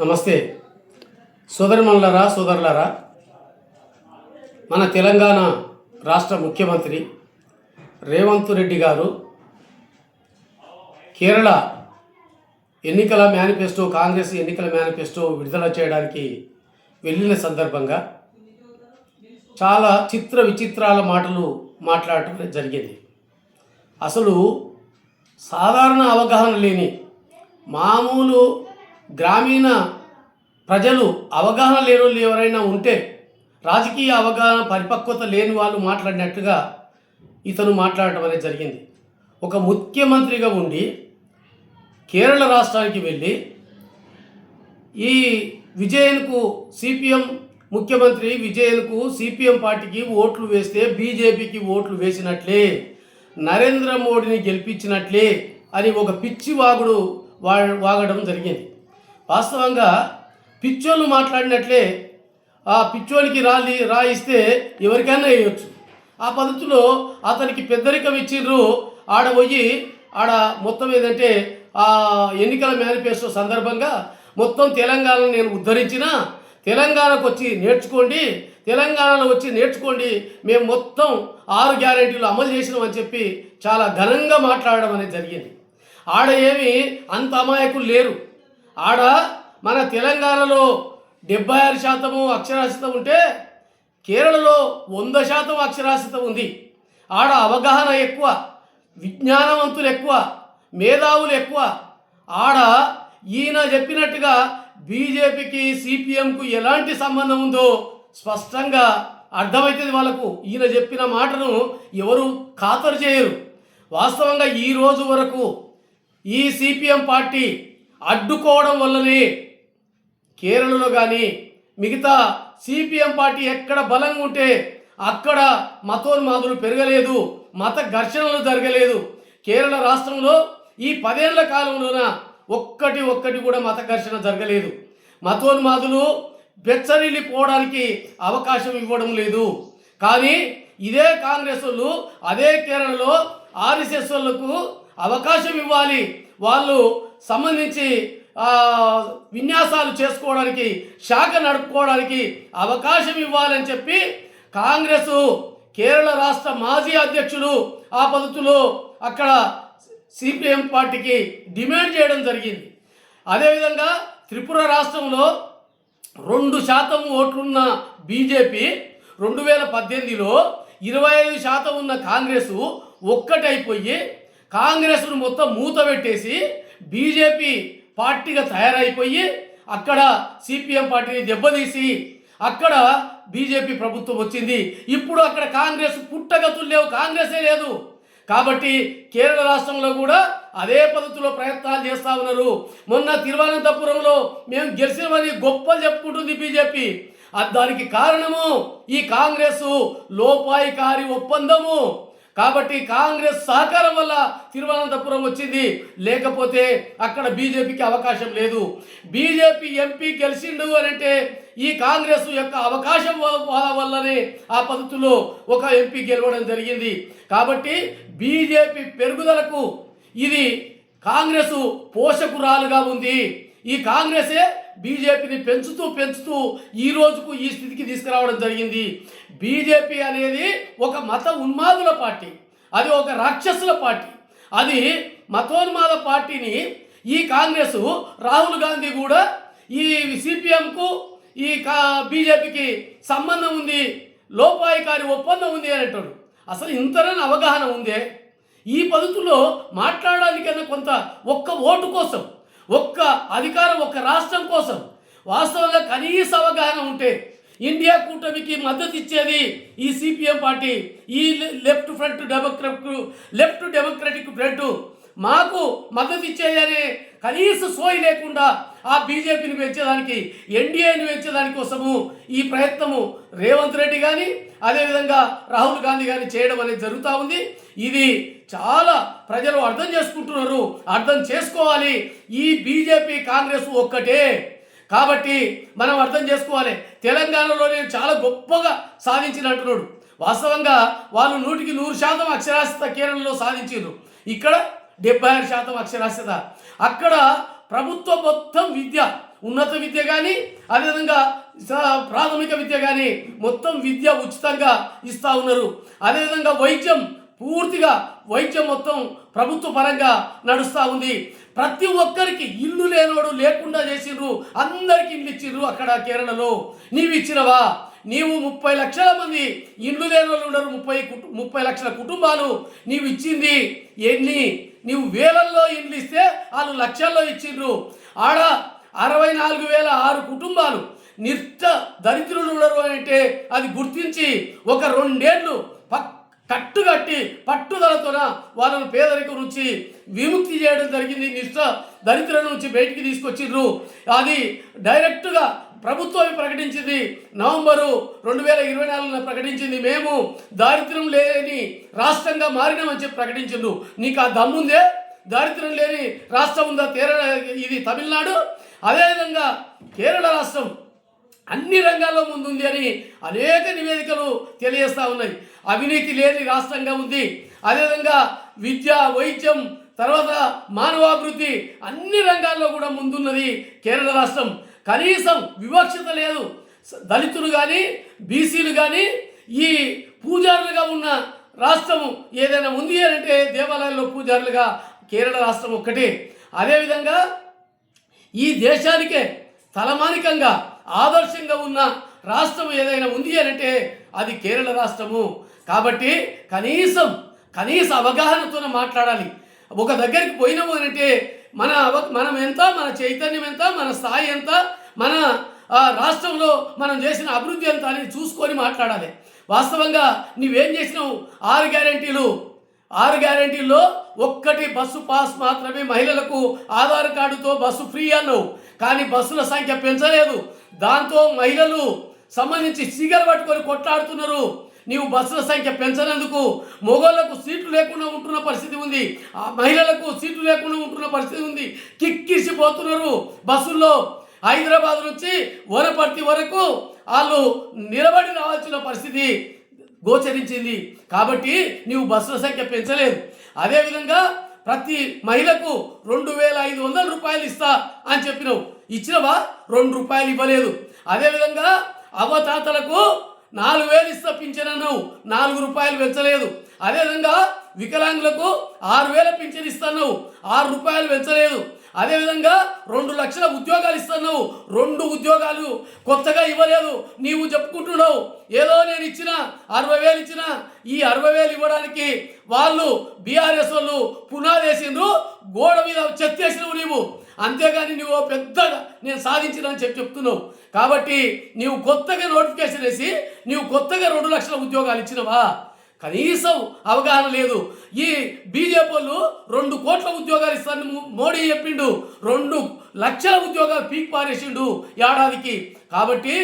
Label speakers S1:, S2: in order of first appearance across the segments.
S1: నమస్తే సోదరిమణులారా సోదరులారా. మన తెలంగాణ రాష్ట్ర ముఖ్యమంత్రి రేవంత్ రెడ్డి గారు కేరళ ఎన్నికల మేనిఫెస్టో కాంగ్రెస్ ఎన్నికల మేనిఫెస్టో విడుదల చేయడానికి వెళ్ళిన సందర్భంగా చాలా విచిత్రాల మాటలు మాట్లాడటం జరిగింది. అసలు సాధారణ అవగాహన లేని మామూలు గ్రామీణ ప్రజలు అవగాహన లేని వాళ్ళు ఎవరైనా ఉంటే, రాజకీయ అవగాహన పరిపక్వత లేని వాళ్ళు మాట్లాడినట్టుగా ఇతను మాట్లాడటం అనేది జరిగింది. ఒక ముఖ్యమంత్రిగా ఉండి కేరళ రాష్ట్రానికి వెళ్ళి ఈ విజయన్కు సిపిఎం ముఖ్యమంత్రి విజయన్కు సిపిఎం పార్టీకి ఓట్లు వేస్తే బీజేపీకి ఓట్లు వేసినట్లే, నరేంద్ర మోడీని గెలిపించినట్లే అని ఒక పిచ్చి వాగడం జరిగింది. వాస్తవంగా పిచ్చోళ్ళు మాట్లాడినట్లే ఆ పిచ్చోళ్ళకి రాయిస్తే ఎవరికైనా వేయవచ్చు. ఆ పద్ధతిలో అతనికి పెద్దరికం ఇచ్చిండ్రు. ఆడ మొత్తం ఏదంటే ఆ ఎన్నికల మేనిఫెస్టో సందర్భంగా మొత్తం తెలంగాణను నేను ఉద్ధరించిన, తెలంగాణకు వచ్చి నేర్చుకోండి, తెలంగాణలో వచ్చి నేర్చుకోండి, మేము మొత్తం 6 గ్యారెంటీలు అమలు చేసినామని చెప్పి చాలా ఘనంగా మాట్లాడడం అనేది జరిగింది. ఆడ ఏమి అంత అమాయకులు లేరు. ఆడ మన తెలంగాణలో 76% అక్షరాస్యత ఉంటే కేరళలో 100% అక్షరాస్యత ఉంది. ఆడ అవగాహన ఎక్కువ, విజ్ఞానవంతులు ఎక్కువ, మేధావులు ఎక్కువ. ఆడ ఈయన చెప్పినట్టుగా బీజేపీకి సిపిఎంకు ఎలాంటి సంబంధం ఉందో స్పష్టంగా అర్థమవుతుంది వాళ్ళకు. ఈయన చెప్పిన మాటను ఎవరు ఖాతరు చేయరు. వాస్తవంగా ఈ రోజు వరకు ఈ సిపిఎం పార్టీ అడ్డుకోవడం వల్లనే కేరళలో కానీ మిగతా సిపిఎం పార్టీ ఎక్కడ బలంగా ఉంటే అక్కడ మతోన్మాదులు పెరగలేదు, మత ఘర్షణలు జరగలేదు. కేరళ రాష్ట్రంలో ఈ 10 ఏళ్ల కాలంలోన ఒక్కటి కూడా మత ఘర్షణ జరగలేదు. మతోన్మాదులు బెచ్చరిల్లిపోవడానికి అవకాశం ఇవ్వడం లేదు. కానీ ఇదే కాంగ్రెస్ వాళ్ళు అదే కేరళలో ఆర్ఎస్ఎస్ వాళ్ళకు అవకాశం ఇవ్వాలి, వాళ్ళు సంబంధించి విన్యాసాలు చేసుకోవడానికి, శాఖ నడుపుకోవడానికి అవకాశం ఇవ్వాలని చెప్పి కాంగ్రెస్ కేరళ రాష్ట్ర మాజీ అధ్యక్షులు ఆ పద్ధతిలో అక్కడ సిపిఎం పార్టీకి డిమాండ్ చేయడం జరిగింది. అదేవిధంగా త్రిపుర రాష్ట్రంలో 2% ఓట్లున్న బీజేపీ 2018లో 25% ఉన్న కాంగ్రెస్ ఒక్కటైపోయి కాంగ్రెస్ను మొత్తం మూత పెట్టేసి బీజేపీ పార్టీగా తయారైపోయి అక్కడ సిపిఎం పార్టీని దెబ్బతీసి అక్కడ బీజేపీ ప్రభుత్వం వచ్చింది. ఇప్పుడు అక్కడ కాంగ్రెస్ పుట్టగతులు లేవు, కాంగ్రెసే లేదు. కాబట్టి కేరళ రాష్ట్రంలో కూడా అదే పద్ధతిలో ప్రయత్నాలు చేస్తూ ఉన్నారు. మొన్న తిరువనంతపురంలో మేము గెలిచినమని గొప్పలు చెప్పుకుంటుంది బీజేపీ. దానికి కారణము ఈ కాంగ్రెస్ లోపాయికారి ఒప్పందము. కాబట్టి కాంగ్రెస్ సహకారం వల్ల తిరువనంతపురం వచ్చింది, లేకపోతే అక్కడ బీజేపీకి అవకాశం లేదు. బీజేపీ ఎంపీ గెలిచిండు అని అంటే ఈ కాంగ్రెస్ యొక్క అవకాశం వల్లనే ఆ పద్ధతిలో ఒక ఎంపీ గెలవడం జరిగింది. కాబట్టి బీజేపీ పెరుగుదలకు ఇది కాంగ్రెస్ పోషకురాలుగా ఉంది. ఈ కాంగ్రెసే బీజేపీని పెంచుతూ ఈ రోజుకు ఈ స్థితికి తీసుకురావడం జరిగింది. బీజేపీ అనేది ఒక మత ఉన్మాదుల పార్టీ, అది ఒక రాక్షసుల పార్టీ, అది మతోన్మాద పార్టీని ఈ కాంగ్రెస్ రాహుల్ గాంధీ కూడా ఈ సిపిఎంకు ఈ బీజేపీకి సంబంధం ఉంది, లోపాయికారి ఒప్పందం ఉంది అని అంటాడు. అసలు ఇంతనని అవగాహన ఉందే? ఈ పద్ధతిలో మాట్లాడడానికైనా కొంత ఒక్క ఓటు కోసం, ఒక్క అధికారం, ఒక్క రాష్ట్రం కోసం వాస్తవంగా కనీస అవగాహన ఉంటే ఇండియా కూటమికి మద్దతు ఇచ్చేది ఈ సిపిఎం పార్టీ, ఈ లెఫ్ట్ డెమోక్రటిక్ ఫ్రంట్ మాకు మద్దతు ఇచ్చేయనే కనీస సోయి లేకుండా ఆ బీజేపీని పెంచేదానికి, ఎన్డీఏని పెంచేదాని కోసము ఈ ప్రయత్నము రేవంత్ రెడ్డి కానీ అదేవిధంగా రాహుల్ గాంధీ కానీ చేయడం అనేది జరుగుతూ ఉంది. ఇది చాలా ప్రజలు అర్థం చేసుకుంటున్నారు, అర్థం చేసుకోవాలి. ఈ బీజేపీ కాంగ్రెస్ ఒక్కటే. కాబట్టి మనం అర్థం చేసుకోవాలి. తెలంగాణలో నేను చాలా గొప్పగా సాధించిన అంటున్నాడు. వాస్తవంగా వాళ్ళు 100% అక్షరాస్యత కేరళలో సాధించారు. ఇక్కడ 76% అక్షరాస్యత. అక్కడ ప్రభుత్వం మొత్తం విద్య ఉన్నత విద్య కానీ అదేవిధంగా ప్రాథమిక విద్య కానీ మొత్తం విద్య ఉచితంగా ఇస్తూ ఉన్నారు. అదేవిధంగా వైద్యం పూర్తిగా వైద్యం మొత్తం ప్రభుత్వ పరంగా నడుస్తూ ఉంది. ప్రతి ఒక్కరికి ఇల్లు లేనోడు లేకుండా చేసిండ్రు, అందరికి ఇల్లు ఇచ్చిండ్రు. అక్కడ కేరళలో నీవు ఇచ్చినవా? నీవు 30 లక్షల మంది ఇల్లు లేని వాళ్ళు ఉండరు, 30 లక్షల కుటుంబాలు నీవు ఇచ్చింది ఎన్ని? నీవు వేలల్లో ఇండ్లు ఇస్తే వాళ్ళు లక్షల్లో ఇచ్చిండ్రు. ఆడ 64,006 కుటుంబాలు దరిద్రులు ఉండరు అంటే అది గుర్తించి ఒక 2 ఏళ్ళు కట్టుగట్టి పట్టుదలతోన వాళ్ళను పేదరికం నుంచి విముక్తి చేయడం జరిగింది. దరిద్రం నుంచి బయటికి తీసుకొచ్చిండ్రు. అది డైరెక్ట్గా ప్రభుత్వం ప్రకటించింది. నవంబరు 2024 ప్రకటించింది. మేము దారిద్ర్యం లేని రాష్ట్రంగా మారినామని చెప్పి ప్రకటించిండ్రు. నీకు ఆ దమ్ముందే? దారిద్ర్యం లేని రాష్ట్రం ఉందా? ఇది తమిళనాడు. అదేవిధంగా కేరళ రాష్ట్రం అన్ని రంగాల్లో ముందుంది అని అనేక నివేదికలు తెలియజేస్తూ ఉన్నాయి. అవినీతి లేని రాష్ట్రంగా ఉంది. అదేవిధంగా విద్య, వైద్యం, తర్వాత మానవాభివృద్ధి అన్ని రంగాల్లో కూడా ముందున్నది కేరళ రాష్ట్రం. కనీసం వివక్షత లేదు. దళితులు కానీ బీసీలు కానీ ఈ పూజారులుగా ఉన్న రాష్ట్రం ఏదైనా ఉంది అంటే దేవాలయాల్లో పూజారులుగా కేరళ రాష్ట్రం ఒక్కటే. అదేవిధంగా ఈ దేశానికే తలమానికంగా ఆదర్శంగా ఉన్న రాష్ట్రం ఏదైనా ఉంది అంటే అది కేరళ రాష్ట్రము. కాబట్టి కనీస అవగాహనతో మాట్లాడాలి. ఒక దగ్గరికి పోయినాము అంటే మనం ఎంత, మన చైతన్యం ఎంత, మన స్థాయి ఎంత, మన రాష్ట్రంలో మనం చేసిన అభివృద్ధి ఎంత అని చూసుకొని మాట్లాడాలి. వాస్తవంగా నువ్వేం చేసినావు? 6 గ్యారెంటీల్లో ఒక్కటి బస్సు పాస్ మాత్రమే, మహిళలకు ఆధార్ కార్డుతో బస్సు ఫ్రీ అన్నావు. కానీ బస్సుల సంఖ్య పెంచలేదు. దాంతో మహిళలు సంబంధించి సిగర్ పట్టుకొని కొట్లాడుతున్నారు. నీవు బస్సుల సంఖ్య పెంచనందుకు మొగోళ్లకు సీట్లు లేకుండా ఉంటున్న పరిస్థితి ఉంది, మహిళలకు సీట్లు లేకుండా ఉంటున్న పరిస్థితి ఉంది. కిక్కిసిపోతున్నారు బస్సుల్లో. హైదరాబాద్ నుంచి వనపర్తి వరకు వాళ్ళు నిలబడి రావాల్సిన పరిస్థితి గోచరించింది. కాబట్టి నీవు బస్సుల సంఖ్య పెంచలేదు. అదేవిధంగా ప్రతి మహిళకు 2,500 రూపాయలు ఇస్తా అని చెప్పినావు. ఇచ్చినవా? 2 రూపాయలు ఇవ్వలేదు. అదేవిధంగా అవ్వతాతలకు 4,000 ఇస్తా పింఛన్ అన్నావు, 4 రూపాయలు పెంచలేదు. అదేవిధంగా వికలాంగులకు 6,000 పింఛన్ ఇస్తున్నావు, 6 రూపాయలు పెంచలేదు. అదేవిధంగా 2 లక్షల ఉద్యోగాలు ఇస్తున్నావు, 2 ఉద్యోగాలు కొత్తగా ఇవ్వలేదు. నీవు చెప్పుకుంటున్నావు ఏదో నేను ఇచ్చిన 60,000 ఇచ్చిన. ఈ 60,000 ఇవ్వడానికి వాళ్ళు బీఆర్ఎస్ వాళ్ళు పునాది వేసిండ్రు, గోడ మీద చెత్తేసినవు నీవు. అంతేగాని నువ్వు పెద్దగా నేను సాధించినని చెప్తున్నావు. కాబట్టి నీవు కొత్తగా నోటిఫికేషన్ వేసి నీవు కొత్తగా 2 లక్షల ఉద్యోగాలు ఇచ్చినవా? కనీసం అవగాహన లేదు. ఈ బీజేపీ వాళ్ళు 2 కోట్ల ఉద్యోగాలు ఇస్తారని మోడీ చెప్పిండు, 2 లక్షల ఉద్యోగాలు పీక్ పారేసిండు ఏడాదికి. కాబట్టి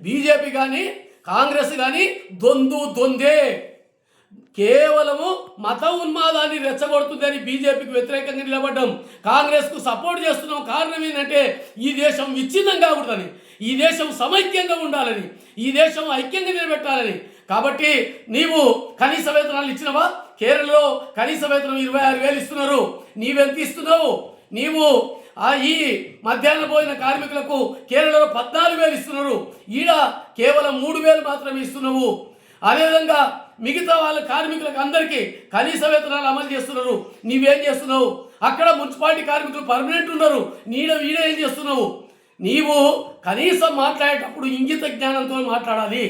S1: బీజేపీ కానీ కాంగ్రెస్ కానీ దొందే. కేవలము మత ఉన్మాదాన్ని రెచ్చగొడుతుందని బీజేపీకి వ్యతిరేకంగా నిలబడ్డాం, కాంగ్రెస్కు సపోర్ట్ చేస్తున్నాం. కారణం ఏంటంటే ఈ దేశం విచ్ఛిన్నం కాకూడదని, ఈ దేశం సమైక్యంగా ఉండాలని, ఈ దేశం ఐక్యంగా నిలబెట్టాలని. కాబట్టి నీవు కనీస వేతనాలు ఇచ్చినవా? కేరళలో కనీస వేతనం 26,000 ఇస్తున్నారు. నీవెంత ఇస్తున్నావు? నీవు ఈ మధ్యాహ్న భోజన కార్మికులకు కేరళలో 14,000 ఇస్తున్నారు. ఈడ కేవలం 3,000 మాత్రమే ఇస్తున్నావు. అదేవిధంగా మిగతా వాళ్ళ కార్మికులకు అందరికీ కనీస వేతనాలు అమలు చేస్తున్నారు. నీవేం చేస్తున్నావు? అక్కడ మున్సిపాలిటీ కార్మికులు పర్మనెంట్ ఉన్నారు, ఈడ ఏం చేస్తున్నావు? నీవు కనీసం మాట్లాడేటప్పుడు ఇంగిత జ్ఞానంతో మాట్లాడాలి.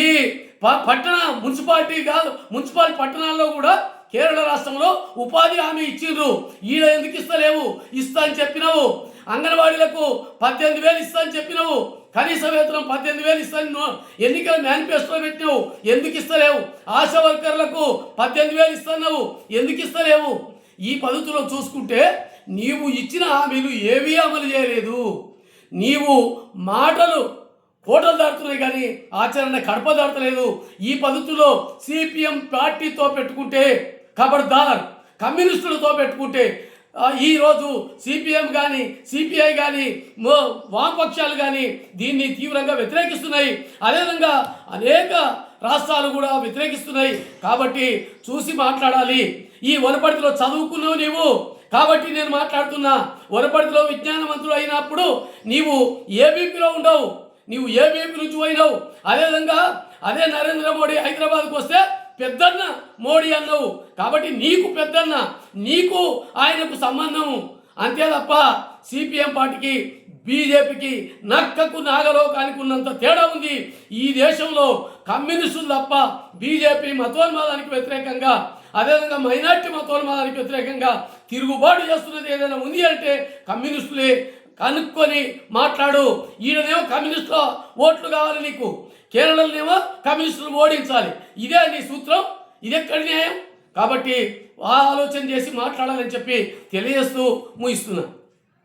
S1: ఈ మున్సిపాలిటీ పట్టణాల్లో కూడా కేరళ రాష్ట్రంలో ఉపాధి హామీ ఇచ్చిండ్రు. ఈడ ఎందుకు ఇస్తలేవు? ఇస్తా అని చెప్పినావు. అంగన్వాడీలకు 18,000 ఇస్తా అని చెప్పినావు. కనీస వేతనం 18,000 ఇస్తాను ఎన్నికల మేనిఫెస్టోలో పెట్టినావు, ఎందుకు ఇస్తలేవు? ఆశా వర్కర్లకు 18,000 ఇస్తున్నావు, ఎందుకు ఇస్తలేవు? ఈ పద్ధతిలో చూసుకుంటే నీవు ఇచ్చిన హామీలు ఏవీ అమలు చేయలేదు. నీవు మాటలు కోటలు దాటుతున్నాయి కానీ ఆచరణ కడప దాటలేదు. ఈ పద్ధతిలో సిపిఎం పార్టీతో పెట్టుకుంటే ఖబర్దార్, కమ్యూనిస్టులతో పెట్టుకుంటే ఈరోజు సిపిఎం కానీ సిపిఐ కానీ వామపక్షాలు కానీ దీన్ని తీవ్రంగా వ్యతిరేకిస్తున్నాయి. అదేవిధంగా అనేక రాష్ట్రాలు కూడా వ్యతిరేకిస్తున్నాయి. కాబట్టి చూసి మాట్లాడాలి. ఈ వనపర్తిలో చదువుకున్నావు నీవు, కాబట్టి నేను మాట్లాడుతున్నా. వనపర్తిలో విజ్ఞానవంతుడు అయినప్పుడు నీవు ఏబీపీలో ఉండవు, నీవు ఏబీపీ నుంచి పోయినావు. అదేవిధంగా అదే నరేంద్ర మోడీ హైదరాబాద్కు వస్తే పెద్దన్న మోడీ అన్నావు. కాబట్టి నీకు పెద్దన్న, నీకు ఆయనకు సంబంధము, అంతే తప్ప సిపిఎం పార్టీకి బీజేపీకి నక్కకు నాగలోకానికి ఉన్నంత తేడా ఉంది. ఈ దేశంలో కమ్యూనిస్టులు తప్ప బీజేపీ మతోన్మాదానికి వ్యతిరేకంగా, అదేవిధంగా మైనార్టీ మతోన్మాదానికి వ్యతిరేకంగా తిరుగుబాటు చేస్తున్నది ఏదైనా ఉంది అంటే కమ్యూనిస్టులే. కనుక్కొని మాట్లాడు. ఈయననేమో కమ్యూనిస్టుల ఓట్లు కావాలి నీకు, కేరళలోనేమో కమ్యూనిస్టులు ఓడించాలి. ఇదే నీ సూత్రం, ఇదెక్కడి న్యాయం? కాబట్టి ఆలోచన చేసి మాట్లాడాలని చెప్పి తెలియజేస్తూ ముగిస్తున్నా.